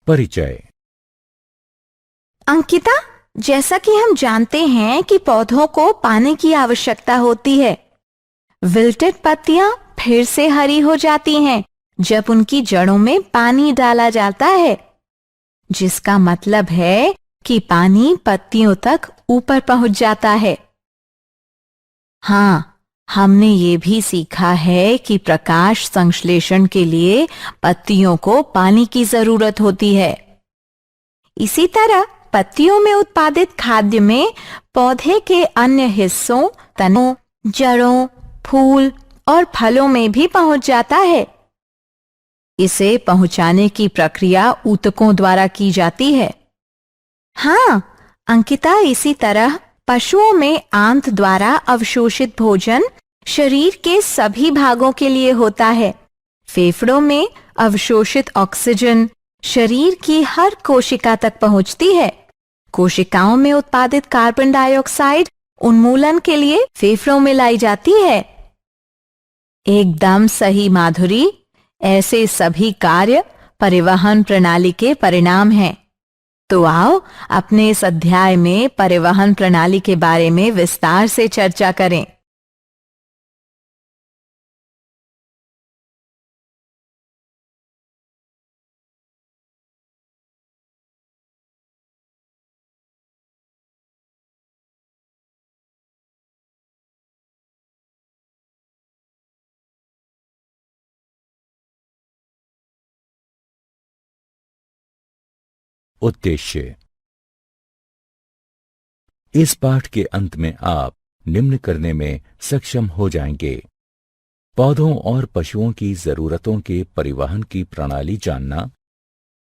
परिचय। अंकिता, जैसा कि हम जानते हैं कि पौधों को पानी की आवश्यकता होती है। विल्टेड पत्तियां फिर से हरी हो जाती हैं जब उनकी जड़ों में पानी डाला जाता है, जिसका मतलब है कि पानी पत्तियों तक ऊपर पहुंच जाता है। हाँ, हमने ये भी सीखा है कि प्रकाश संश्लेषण के लिए पत्तियों को पानी की जरूरत होती है। इसी तरह पत्तियों में उत्पादित खाद्य में पौधे के अन्य हिस्सों, तनों, जड़ों, फूल और फलों में भी पहुंच जाता है। इसे पहुंचाने की प्रक्रिया ऊतकों द्वारा की जाती है। हाँ अंकिता, इसी तरह पशुओं में आंत द्वारा अवशोषित भोजन शरीर के सभी भागों के लिए होता है। फेफड़ों में अवशोषित ऑक्सीजन शरीर की हर कोशिका तक पहुंचती है। कोशिकाओं में उत्पादित कार्बन डाइऑक्साइड उन्मूलन के लिए फेफड़ों में लाई जाती है। एकदम सही माधुरी, ऐसे सभी कार्य परिवहन प्रणाली के परिणाम हैं। तो आओ अपने इस अध्याय में परिवहन प्रणाली के बारे में विस्तार से चर्चा करें। उद्देश्य। इस पाठ के अंत में आप निम्न करने में सक्षम हो जाएंगे: पौधों और पशुओं की जरूरतों के परिवहन की प्रणाली जानना,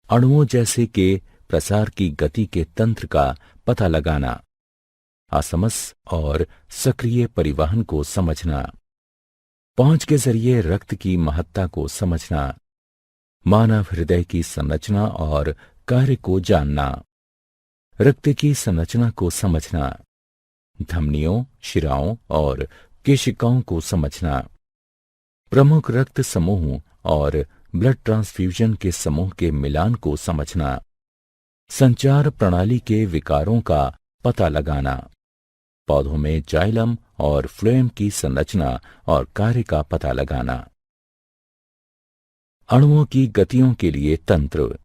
अणुओं जैसे के प्रसार की गति के तंत्र का पता लगाना, असमस और सक्रिय परिवहन को समझना, पहुंच के जरिए रक्त की महत्ता को समझना, मानव हृदय की संरचना और कार्य को जानना, रक्त की संरचना को समझना, धमनियों, शिराओं और केशिकाओं को समझना, प्रमुख रक्त समूह और ब्लड ट्रांसफ्यूजन के समूह के मिलान को समझना, संचार प्रणाली के विकारों का पता लगाना, पौधों में जाइलम और फ्लोएम की संरचना और कार्य का पता लगाना, अणुओं की गतियों के लिए तंत्र,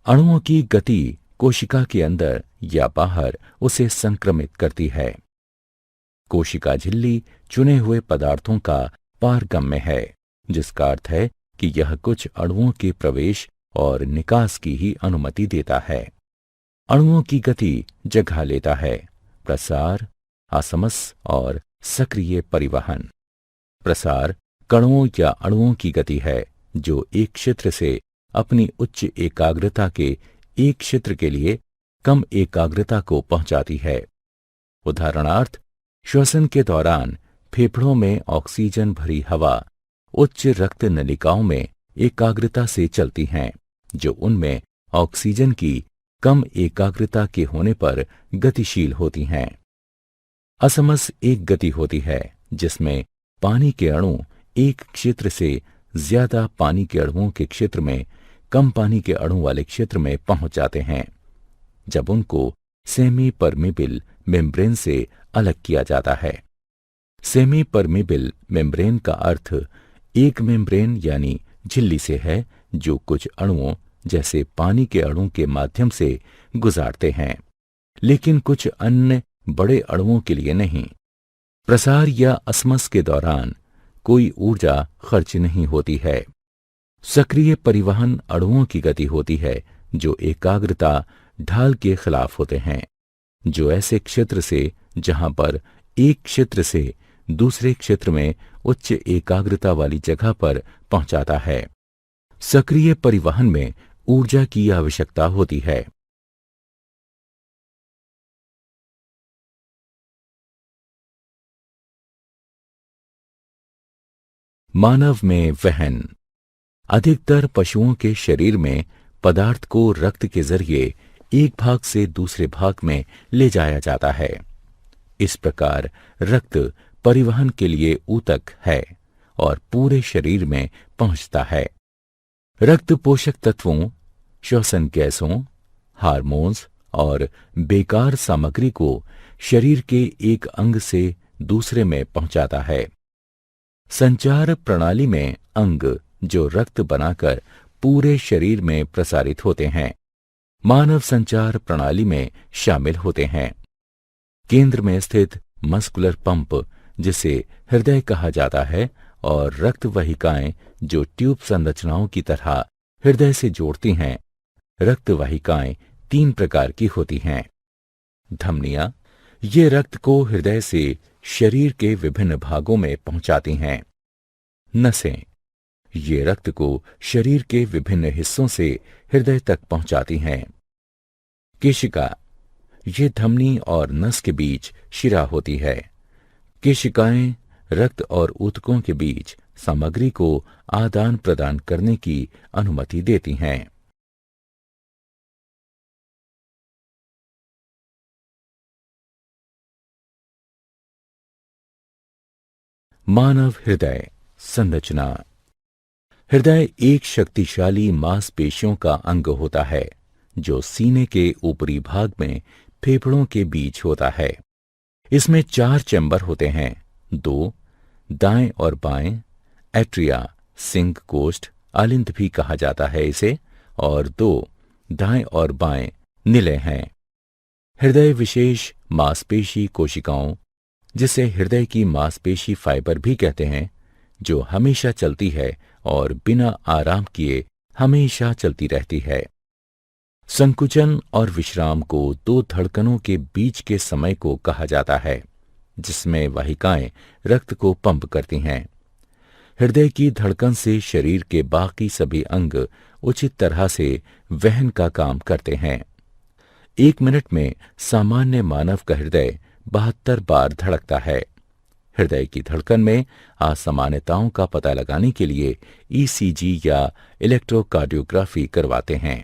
अणुओं की गति कोशिका के अंदर या बाहर उसे संक्रमित करती है। कोशिका झिल्ली चुने हुए पदार्थों का पारगम्य है, जिसका अर्थ है कि यह कुछ अणुओं के प्रवेश और निकास की ही अनुमति देता है। अणुओं की गति जगह लेता है प्रसार, असमस और सक्रिय परिवहन। प्रसार कणों या अणुओं की गति है जो एक क्षेत्र से अपनी उच्च एकाग्रता के एक क्षेत्र के लिए कम एकाग्रता को पहुंचाती है। उदाहरणार्थ, श्वसन के दौरान फेफड़ों में ऑक्सीजन भरी हवा उच्च रक्त नलिकाओं में एकाग्रता से चलती हैं, जो उनमें ऑक्सीजन की कम एकाग्रता के होने पर गतिशील होती हैं। असमस एक गति होती है जिसमें पानी के अणु एक क्षेत्र से ज्यादा पानी के अणुओं के क्षेत्र में कम पानी के अणु वाले क्षेत्र में पहुंच जाते हैं, जब उनको सेमी परमिबिल मेम्ब्रेन से अलग किया जाता है। सेमी परमिबिल मेम्ब्रेन का अर्थ एक मेम्ब्रेन यानी झिल्ली से है जो कुछ अणुओं जैसे पानी के अणु के माध्यम से गुजारते हैं, लेकिन कुछ अन्य बड़े अणुओं के लिए नहीं। प्रसार या असमस के दौरान कोई ऊर्जा खर्च नहीं होती है। सक्रिय परिवहन अणुओं की गति होती है जो एकाग्रता ढाल के खिलाफ होते हैं, जो ऐसे क्षेत्र से जहां पर एक क्षेत्र से दूसरे क्षेत्र में उच्च एकाग्रता वाली जगह पर पहुंचाता है। सक्रिय परिवहन में ऊर्जा की आवश्यकता होती है। मानव में वहन। अधिकतर पशुओं के शरीर में पदार्थ को रक्त के जरिए एक भाग से दूसरे भाग में ले जाया जाता है। इस प्रकार रक्त परिवहन के लिए ऊतक है और पूरे शरीर में पहुंचता है। रक्त पोषक तत्वों श्वसन गैसों, हार्मोन्स और बेकार सामग्री को शरीर के एक अंग से दूसरे में पहुंचाता है। संचार प्रणाली में अंग जो रक्त बनाकर पूरे शरीर में प्रसारित होते हैं, मानव संचार प्रणाली में शामिल होते हैं। केंद्र में स्थित मस्कुलर पंप, जिसे हृदय कहा जाता है, और रक्त वाहिकाएं जो ट्यूब संरचनाओं की तरह हृदय से जोड़ती हैं। रक्त वाहिकाएं 3 प्रकार की होती हैं। धमनियां, ये रक्त को हृदय से शरीर के विभिन्न भागों में पहुंचाती हैं। नसें, ये रक्त को शरीर के विभिन्न हिस्सों से हृदय तक पहुंचाती हैं। केशिका, ये धमनी और नस के बीच शिरा होती है। केशिकाएं रक्त और ऊतकों के बीच सामग्री को आदान प्रदान करने की अनुमति देती हैं। मानव हृदय संरचना। हृदय एक शक्तिशाली मांसपेशियों का अंग होता है जो सीने के ऊपरी भाग में फेफड़ों के बीच होता है। इसमें 4 चैम्बर होते हैं, 2 दाएं और बाएं, एट्रिया, सिंक कोष्ठ, आलिंद भी कहा जाता है इसे, और 2 दाएं और बाएं निलय हैं। हृदय विशेष मांसपेशी कोशिकाओं, जिसे हृदय की मांसपेशी फाइबर भी कहते हैं, जो हमेशा चलती है और बिना आराम किए हमेशा चलती रहती है। संकुचन और विश्राम को 2 धड़कनों के बीच के समय को कहा जाता है, जिसमें वाहिकाएं रक्त को पंप करती हैं। हृदय की धड़कन से शरीर के बाकी सभी अंग उचित तरह से वहन का काम करते हैं। 1 मिनट में सामान्य मानव का हृदय 72 बार धड़कता है। हृदय की धड़कन में असामान्यताओं का पता लगाने के लिए ईसीजी या इलेक्ट्रोकार्डियोग्राफी करवाते हैं।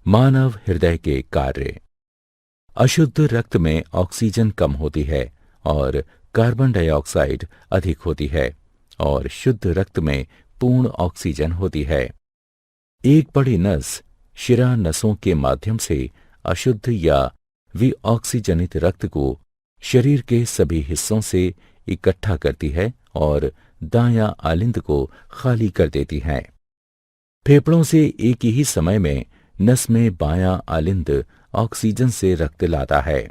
मानव हृदय के कार्य। अशुद्ध रक्त में ऑक्सीजन कम होती है और कार्बन डाइऑक्साइड अधिक होती है, और शुद्ध रक्त में पूर्ण ऑक्सीजन होती है। एक बड़ी नस शिरा नसों के माध्यम से अशुद्ध या विऑक्सीजनित रक्त को शरीर के सभी हिस्सों से इकट्ठा करती है और दायां आलिंद को खाली कर देती है। फेफड़ों से एक ही समय में नस में बायां आलिंद ऑक्सीजन से रक्त लाता है।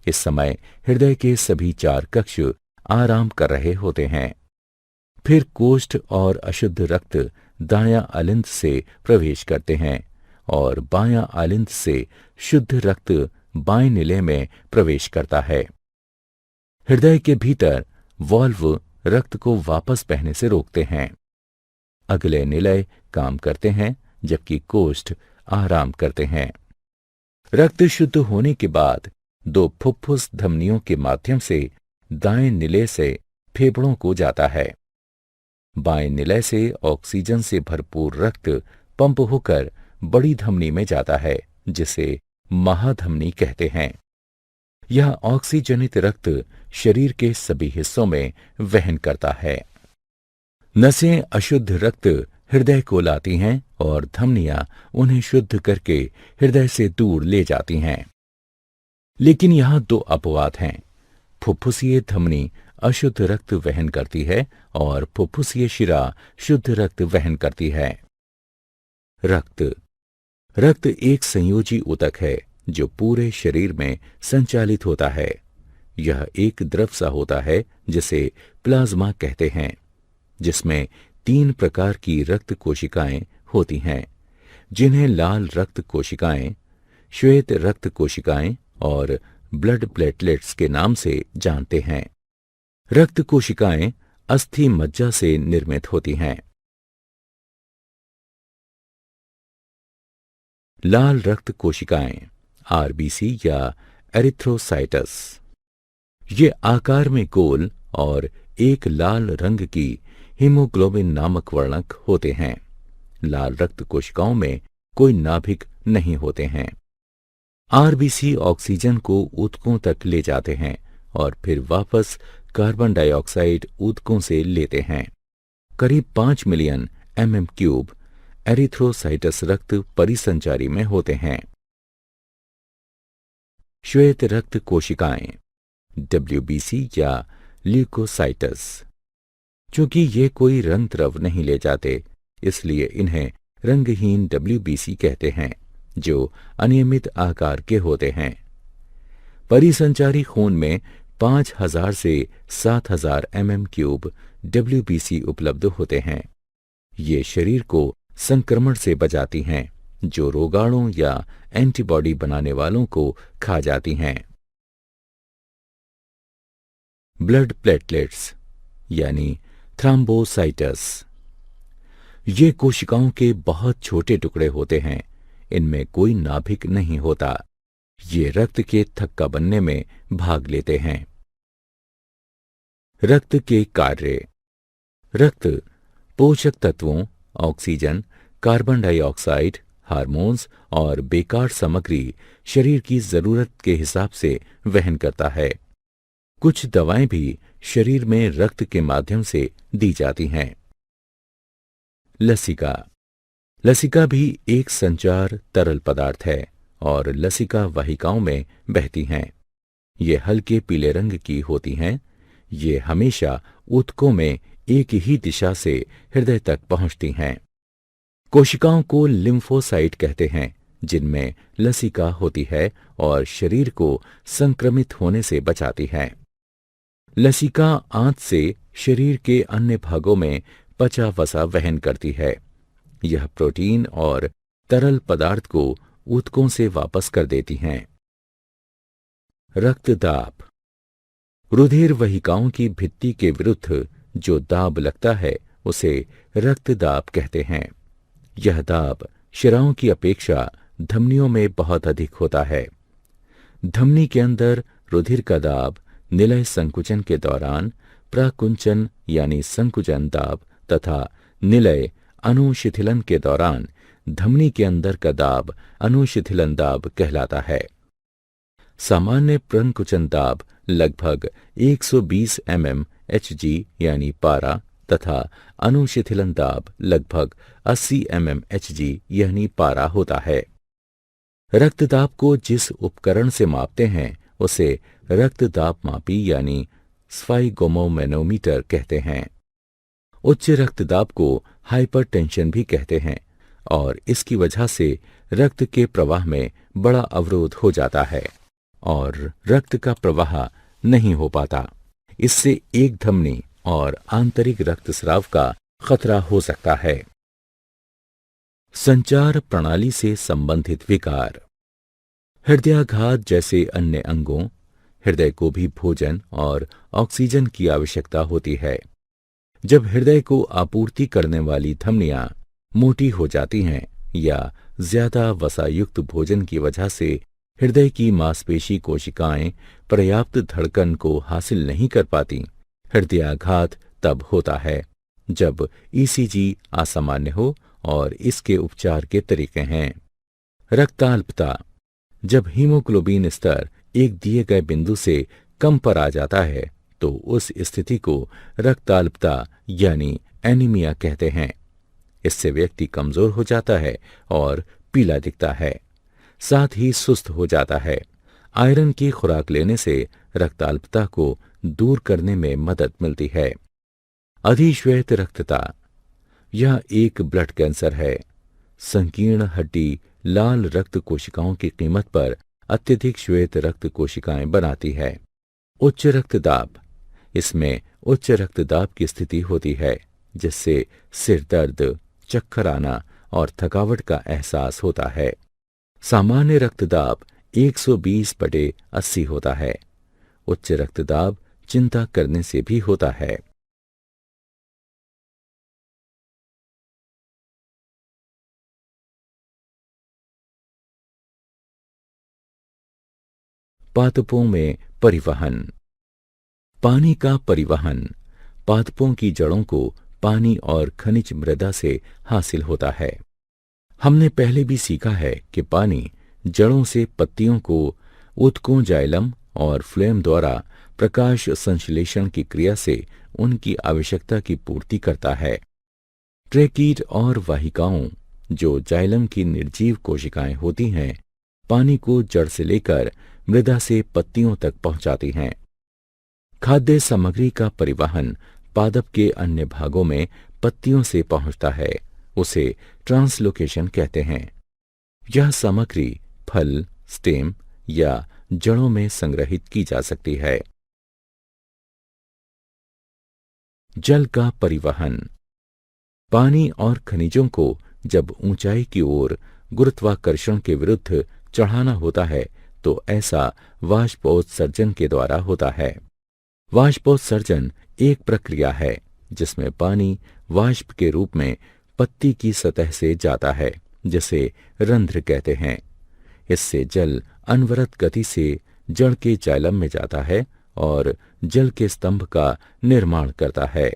इस समय हृदय के सभी 4 कक्ष आराम कर रहे होते हैं। फिर कोष्ठ और अशुद्ध रक्त दायां आलिंद से प्रवेश करते हैं और बायां आलिंद से शुद्ध रक्त बाएं निलय में प्रवेश करता है। हृदय के भीतर वाल्व रक्त को वापस बहने से रोकते हैं। अगले निलय काम करते हैं, जबकि कोष्ठ आराम करते हैं। रक्त शुद्ध होने के बाद 2 फुफ्फुस धमनियों के माध्यम से दाएं निलय से फेफड़ों को जाता है। बाएं निलय से ऑक्सीजन से भरपूर रक्त पंप होकर बड़ी धमनी में जाता है, जिसे महाधमनी कहते हैं। यह ऑक्सीजनित रक्त शरीर के सभी हिस्सों में वहन करता है। नसें अशुद्ध रक्त हृदय को लाती हैं और धमनियां उन्हें शुद्ध करके हृदय से दूर ले जाती हैं। लेकिन यहां 2 अपवाद हैं। फुफ्फुसीय धमनी अशुद्ध रक्त वहन करती है और फुफ्फुसीय शिरा शुद्ध रक्त वहन करती है। रक्त एक संयोजी ऊतक है जो पूरे शरीर में संचालित होता है। यह एक द्रव सा होता है जिसे प्लाज्मा कहते हैं, जिसमें 3 प्रकार की रक्त कोशिकाएं होती हैं, जिन्हें लाल रक्त कोशिकाएं, श्वेत रक्त कोशिकाएं और ब्लड प्लेटलेट्स के नाम से जानते हैं। रक्त कोशिकाएं अस्थि मज्जा से निर्मित होती हैं। लाल रक्त कोशिकाएं आरबीसी या एरिथ्रोसाइटस, ये आकार में गोल और एक लाल रंग की हीमोग्लोबिन नामक वर्णक होते हैं। लाल रक्त कोशिकाओं में कोई नाभिक नहीं होते हैं। आरबीसी ऑक्सीजन को ऊतकों तक ले जाते हैं और फिर वापस कार्बन डाइऑक्साइड ऊतकों से लेते हैं। करीब 5 मिलियन mm³ एरिथ्रोसाइटस रक्त परिसंचारी में होते हैं। श्वेत रक्त कोशिकाएं WBC या ल्यूकोसाइटस। चूंकि ये कोई रंग द्रव नहीं ले जाते, इसलिए इन्हें रंगहीन WBC कहते हैं, जो अनियमित आकार के होते हैं। परिसंचारी खून में 5000 से 7000 mm³ WBC उपलब्ध होते हैं। ये शरीर को संक्रमण से बचाती हैं, जो रोगाणु या एंटीबॉडी बनाने वालों को खा जाती हैं। ब्लड प्लेटलेट्स यानी थ्रोम्बोसाइटस। ये कोशिकाओं के बहुत छोटे टुकड़े होते हैं। इनमें कोई नाभिक नहीं होता। ये रक्त के थक्का बनने में भाग लेते हैं। रक्त के कार्य। रक्त पोषक तत्वों, ऑक्सीजन, कार्बन डाइऑक्साइड, हार्मोन्स और बेकार सामग्री शरीर की जरूरत के हिसाब से वहन करता है। कुछ दवाएं भी शरीर में रक्त के माध्यम से दी जाती हैं। लसिका। लसिका भी एक संचार तरल पदार्थ है और लसिका वाहिकाओं में बहती हैं। ये हल्के पीले रंग की होती हैं। ये हमेशा ऊतकों में एक ही दिशा से हृदय तक पहुंचती हैं। कोशिकाओं को लिम्फोसाइट कहते हैं, जिनमें लसिका होती है और शरीर को संक्रमित होने से बचाती है। लसिका आंत से शरीर के अन्य भागों में पचा वसा वहन करती है। यह प्रोटीन और तरल पदार्थ को ऊतकों से वापस कर देती हैं। रक्तदाब। रुधिर वाहिकाओं की भित्ति के विरुद्ध जो दाब लगता है, उसे रक्तदाब कहते हैं। यह दाब शिराओं की अपेक्षा धमनियों में बहुत अधिक होता है। धमनी के अंदर रुधिर का दाब निलय संकुचन के दौरान प्रकुंचन यानी संकुचन दाब तथा निलय अनुशिथिलन के दौरान धमनी के अंदर का दाब अनुशिथिलन दाब कहलाता है। सामान्य प्रकुंचन दाब लगभग 120 mmHg यानी पारा तथा अनुशिथिलन दाब लगभग 80 mmHg यानी पारा होता है। रक्तदाब को जिस उपकरण से मापते हैं, उसे रक्तदाब मापी यानी स्फाइगोमोमैनोमीटर कहते हैं। उच्च रक्तदाब को हाइपरटेंशन भी कहते हैं और इसकी वजह से रक्त के प्रवाह में बड़ा अवरोध हो जाता है और रक्त का प्रवाह नहीं हो पाता। इससे एक धमनी और आंतरिक रक्तस्राव का खतरा हो सकता है। संचार प्रणाली से संबंधित विकार। हृदयाघात जैसे अन्य अंगों, हृदय को भी भोजन और ऑक्सीजन की आवश्यकता होती है। जब हृदय को आपूर्ति करने वाली धमनियां मोटी हो जाती हैं या ज्यादा वसायुक्त भोजन की वजह से हृदय की मांसपेशी कोशिकाएं पर्याप्त धड़कन को हासिल नहीं कर पाती, हृदयाघात तब होता है जब ईसीजी असामान्य हो और इसके उपचार के तरीके हैं। रक्ताल्पता। जब हीमोग्लोबिन स्तर एक दिए गए बिंदु से कम पर आ जाता है, तो उस स्थिति को रक्ताल्पता यानी एनीमिया कहते हैं। इससे व्यक्ति कमजोर हो जाता है और पीला दिखता है, साथ ही सुस्त हो जाता है। आयरन की खुराक लेने से रक्ताल्पता को दूर करने में मदद मिलती है। अधिश्वेत रक्तता। यह एक ब्लड कैंसर है। संकीर्ण हड्डी लाल रक्त कोशिकाओं की कीमत पर अत्यधिक श्वेत रक्त कोशिकाएं बनाती है। उच्च रक्तदाब। इसमें उच्च रक्तदाब की स्थिति होती है, जिससे सिर दर्द, चक्कर आना और थकावट का एहसास होता है। सामान्य रक्तदाब 120/80 होता है। उच्च रक्तदाब चिंता करने से भी होता है। पादपों में परिवहन। पानी का परिवहन पादपों की जड़ों को पानी और खनिज मृदा से हासिल होता है। हमने पहले भी सीखा है कि पानी जड़ों से पत्तियों को ऊतकों जाइलम और फ्लोएम द्वारा प्रकाश संश्लेषण की क्रिया से उनकी आवश्यकता की पूर्ति करता है। ट्रेकीट और वाहिकाओं, जो जाइलम की निर्जीव कोशिकाएं होती हैं, पानी को जड़ से लेकर मृदा से पत्तियों तक पहुंचाती हैं। खाद्य सामग्री का परिवहन पादप के अन्य भागों में पत्तियों से पहुंचता है, उसे ट्रांसलोकेशन कहते हैं। यह सामग्री फल, स्टेम या जड़ों में संग्रहित की जा सकती है। जल का परिवहन। पानी और खनिजों को जब ऊंचाई की ओर गुरुत्वाकर्षण के विरुद्ध चढ़ाना होता है तो ऐसा वाष्पोत्सर्जन के द्वारा होता है। वाष्पोत्सर्जन एक प्रक्रिया है जिसमें पानी वाष्प के रूप में पत्ती की सतह से जाता है, जिसे रंध्र कहते हैं। इससे जल अनवरत गति से जड़ के जाइलम में जाता है और जल के स्तंभ का निर्माण करता है।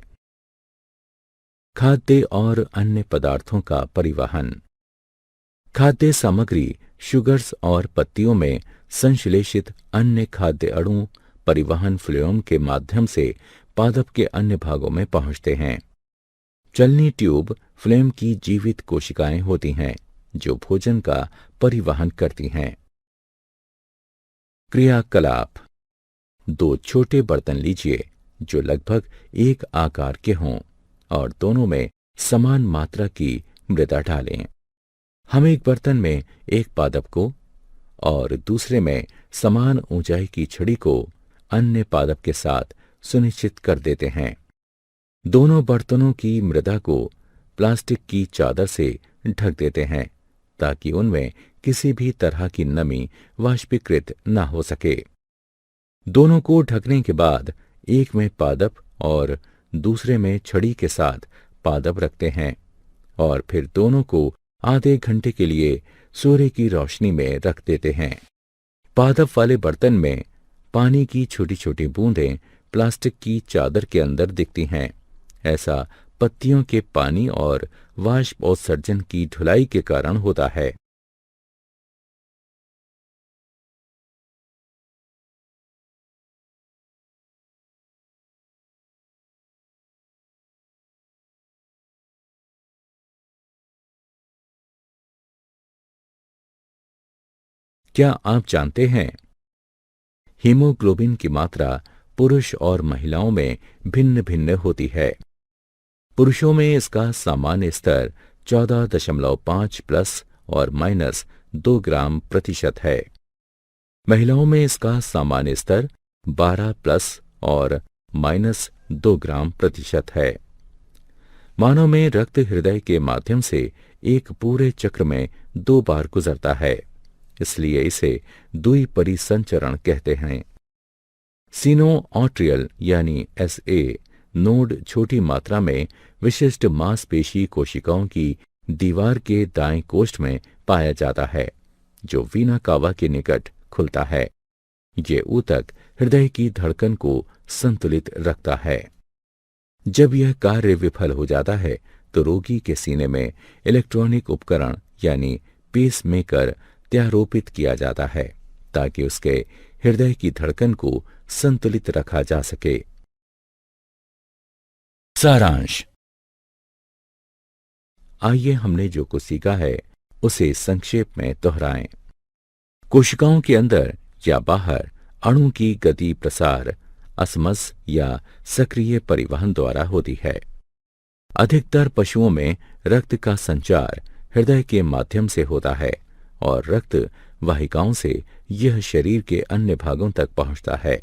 खाद्य और अन्य पदार्थों का परिवहन। खाद्य सामग्री शुगर्स और पत्तियों में संश्लेषित अन्य खाद्य अणु परिवहन फ्लोएम के माध्यम से पादप के अन्य भागों में पहुंचते हैं। चलनी ट्यूब फ्लोएम की जीवित कोशिकाएं होती हैं जो भोजन का परिवहन करती हैं। क्रियाकलाप। दो छोटे बर्तन लीजिए जो लगभग एक आकार के हों और दोनों में समान मात्रा की मृदा डालें। हम एक बर्तन में एक पादप को और दूसरे में समान ऊंचाई की छड़ी को अन्य पादप के साथ सुनिश्चित कर देते हैं। दोनों बर्तनों की मृदा को प्लास्टिक की चादर से ढक देते हैं ताकि उनमें किसी भी तरह की नमी वाष्पीकृत न हो सके। दोनों को ढकने के बाद एक में पादप और दूसरे में छड़ी के साथ पादप रखते हैं और फिर दोनों को आधे घंटे के लिए सूर्य की रोशनी में रख देते हैं। पादप वाले बर्तन में पानी की छोटी छोटी बूंदें प्लास्टिक की चादर के अंदर दिखती हैं। ऐसा पत्तियों के पानी और वाष्पोत्सर्जन की ढुलाई के कारण होता है। क्या आप जानते हैं हीमोग्लोबिन की मात्रा पुरुष और महिलाओं में भिन्न भिन्न होती है। पुरुषों में इसका सामान्य स्तर 14.5 प्लस और माइनस 2 ग्राम प्रतिशत है। महिलाओं में इसका सामान्य स्तर 12 प्लस और माइनस 2 ग्राम प्रतिशत है। मानव में रक्त हृदय के माध्यम से एक पूरे चक्र में 2 बार गुजरता है, इसलिए इसे द्विपरिसंचरण कहते हैं। सिनोआर्ट्रियल यानी SA नोड छोटी मात्रा में विशिष्ट मांसपेशी कोशिकाओं की दीवार के दाएं कोष्ठ में पाया जाता है, जो वीना कावा के निकट खुलता है। ये ऊतक हृदय की धड़कन को संतुलित रखता है। जब यह कार्य विफल हो जाता है तो रोगी के सीने में इलेक्ट्रॉनिक उपकरण यानी पेसमेकर त्यारोपित किया जाता है ताकि उसके हृदय की धड़कन को संतुलित रखा जा सके। सारांश। आइए हमने जो कुछ सीखा है उसे संक्षेप में दोहराएं। कोशिकाओं के अंदर या बाहर अणु की गति प्रसार असमस या सक्रिय परिवहन द्वारा होती है। अधिकतर पशुओं में रक्त का संचार हृदय के माध्यम से होता है और रक्त वाहिकाओं से यह शरीर के अन्य भागों तक पहुंचता है।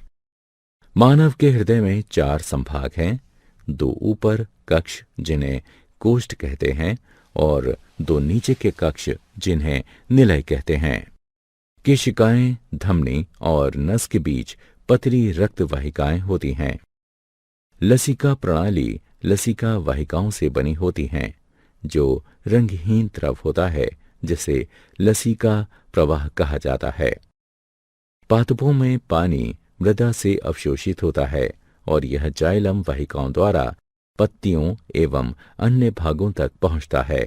मानव के हृदय में 4 संभाग हैं, 2 ऊपर कक्ष जिन्हें कोष्ठ कहते हैं और 2 नीचे के कक्ष जिन्हें निलय कहते हैं। केशिकाएं, धमनी और नस के बीच पतली रक्त वाहिकाएं होती हैं। लसिका प्रणाली लसिका वाहिकाओं से बनी होती हैं जो रंगहीन द्रव होता है जिसे लसिका प्रवाह कहा जाता है। पादपों में पानी मृदा से अवशोषित होता है और यह जाइलम वाहिकाओं द्वारा पत्तियों एवं अन्य भागों तक पहुंचता है।